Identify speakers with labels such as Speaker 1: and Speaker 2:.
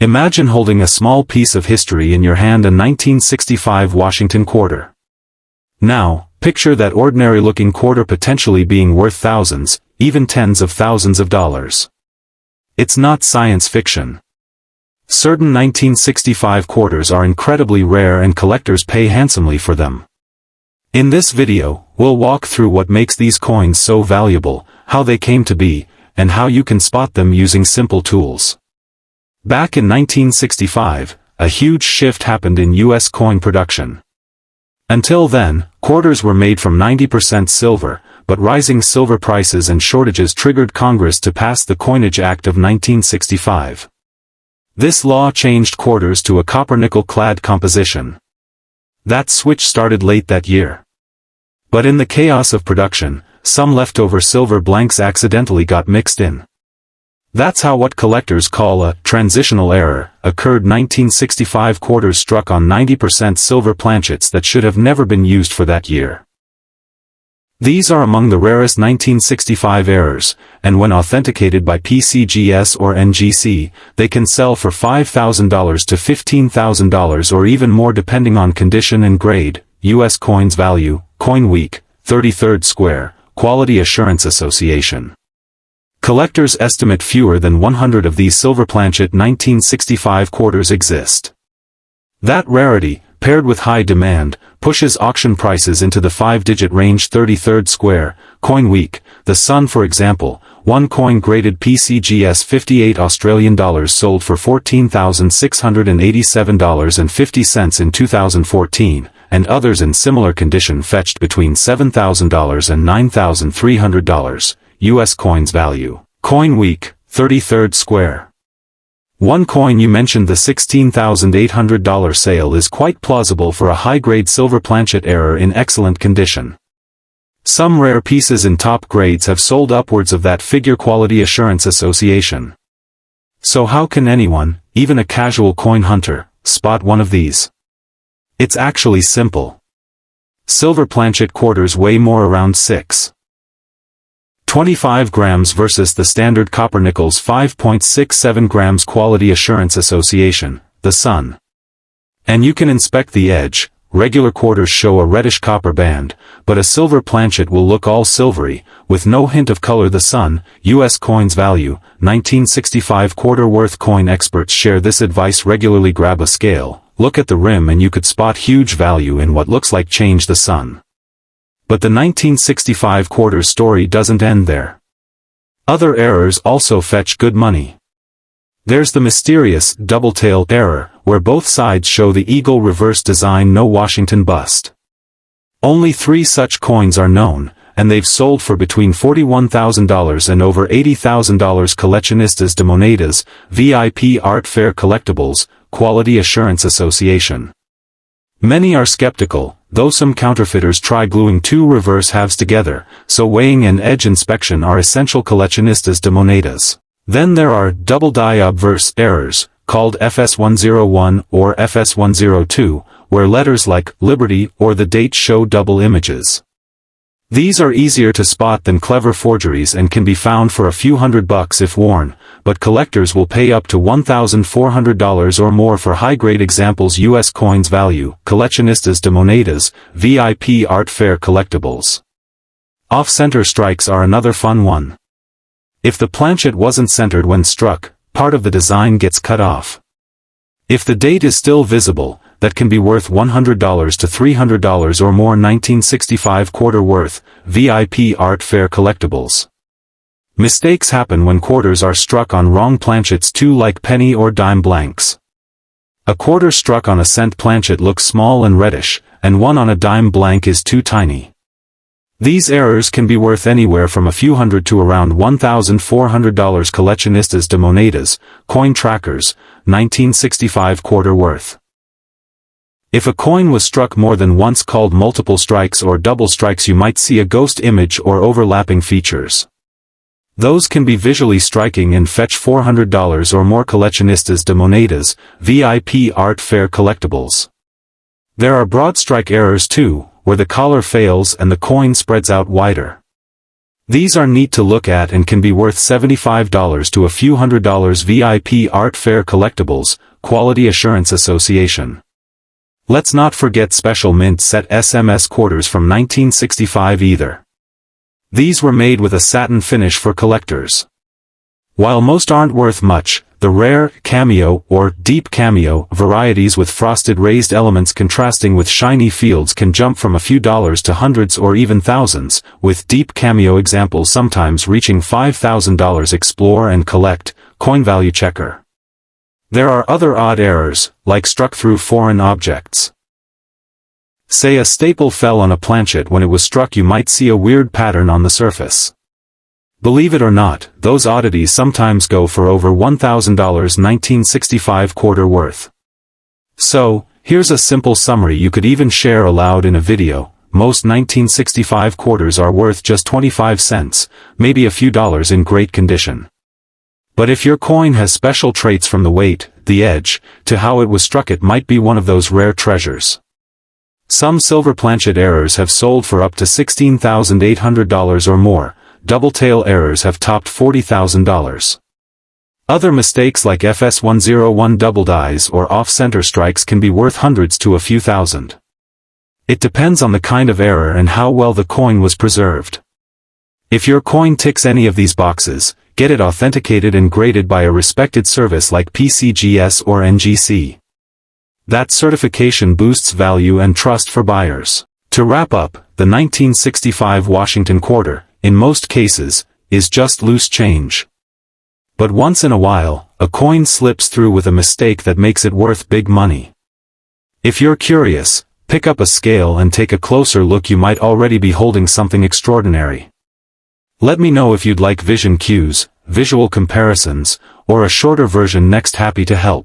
Speaker 1: Imagine holding a small piece of history in your hand, a 1965 Washington quarter. Now, picture that ordinary-looking quarter potentially being worth thousands, even tens of thousands of dollars. It's not science fiction. Certain 1965 quarters are incredibly rare and collectors pay handsomely for them. In this video, we'll walk through what makes these coins so valuable, how they came to be, and how you can spot them using simple tools. Back in 1965, a huge shift happened in U.S. coin production. Until then, quarters were made from 90% silver, but rising silver prices and shortages triggered Congress to pass the Coinage Act of 1965. This law changed quarters to a copper-nickel-clad composition. That switch started late that year. But in the chaos of production, some leftover silver blanks accidentally got mixed in. That's how what collectors call a transitional error occurred. 1965 quarters struck on 90% silver planchets that should have never been used for that year. These are among the rarest 1965 errors, and when authenticated by PCGS or NGC, they can sell for $5,000 to $15,000 or even more depending on condition and grade. U.S. Coins Value, Coin Week, 33rd Square, Quality Assurance Association. Collectors estimate fewer than 100 of these silver planchet 1965 quarters exist. That rarity, paired with high demand, pushes auction prices into the 5-digit range. 33rd Square, Coin Week, The Sun for example, one coin graded PCGS $58 Australian sold for $14,687.50 in 2014, and others in similar condition fetched between $7,000 and $9,300. U.S. Coins Value, Coin Week, 33rd Square. One coin you mentioned, the $16,800 sale, is quite plausible for a high-grade silver planchet error in excellent condition. Some rare pieces in top grades have sold upwards of that figure. Quality Assurance Association. So how can anyone, even a casual coin hunter, spot one of these? It's actually simple. Silver planchet quarters weigh more, around 6.25 grams versus the standard copper nickel's 5.67 grams. Quality Assurance Association, The Sun. And you can inspect the edge. Regular quarters show a reddish copper band, but a silver planchet will look all silvery, with no hint of color. The Sun, U.S. Coins Value, 1965 quarter worth. Coin experts share this advice regularly. Grab a scale, look at the rim, and you could spot huge value in what looks like change. The Sun. But the 1965 quarters story doesn't end there. Other errors also fetch good money. There's the mysterious double-tail error, where both sides show the eagle reverse design. No Washington bust. Only 3 such coins are known, and they've sold for between $41,000 and over $80,000. Coleccionistas de Monedas, VIP Art Fair Collectibles, Quality Assurance Association. Many are skeptical, though some counterfeiters try gluing 2 reverse halves together, so weighing and edge inspection are essential. Coleccionistas de Monedas. Then there are double-die obverse errors, called FS101 or FS102, where letters like Liberty or the date show double images. These are easier to spot than clever forgeries and can be found for a few $100 if worn, but collectors will pay up to $1,400 or more for high-grade examples. U.S. Coins Value, Coleccionistas de Monedas, VIP Art Fair Collectibles. Off-center strikes are another fun one. If the planchet wasn't centered when struck, part of the design gets cut off. If the date is still visible, that can be worth $100 to $300 or more. 1965 quarter worth, VIP Art Fair Collectibles. Mistakes happen when quarters are struck on wrong planchets too, like penny or dime blanks. A quarter struck on a cent planchet looks small and reddish, and one on a dime blank is too tiny. These errors can be worth anywhere from a few hundred to around $1,400. Coleccionistas de Monedas, Coin Trackers, 1965 quarter worth. If a coin was struck more than once, called multiple strikes or double strikes, you might see a ghost image or overlapping features. Those can be visually striking and fetch $400 or more. Coleccionistas de Monedas, VIP Art Fair Collectibles. There are broad strike errors too, where the collar fails and the coin spreads out wider. These are neat to look at and can be worth $75 to a few $100. VIP Art Fair Collectibles, Quality Assurance Association. Let's not forget Special Mint Set SMS quarters from 1965 either. These were made with a satin finish for collectors. While most aren't worth much, the rare, cameo, or deep cameo varieties with frosted raised elements contrasting with shiny fields can jump from a few dollars to hundreds or even thousands, with deep cameo examples sometimes reaching $5,000. Explore and collect, coin value checker. There are other odd errors, like struck through foreign objects. Say a staple fell on a planchet when it was struck, you might see a weird pattern on the surface. Believe it or not, those oddities sometimes go for over $1,000. 1965 quarter worth. So, here's a simple summary you could even share aloud in a video. Most 1965 quarters are worth just 25 cents, maybe a few dollars in great condition. But if your coin has special traits from the weight, the edge, to how it was struck, it might be one of those rare treasures. Some silver planchet errors have sold for up to $16,800 or more. Double tail errors have topped $40,000. Other mistakes like FS101 double dies or off-center strikes can be worth hundreds to a few thousand. It depends on the kind of error and how well the coin was preserved. If your coin ticks any of these boxes, get it authenticated and graded by a respected service like PCGS or NGC. That certification boosts value and trust for buyers. To wrap up, the 1965 Washington quarter, in most cases, is just loose change. But once in a while, a coin slips through with a mistake that makes it worth big money. If you're curious, pick up a scale and take a closer look. You might already be holding something extraordinary. Let me know if you'd like vision cues, visual comparisons, or a shorter version next. Happy to help.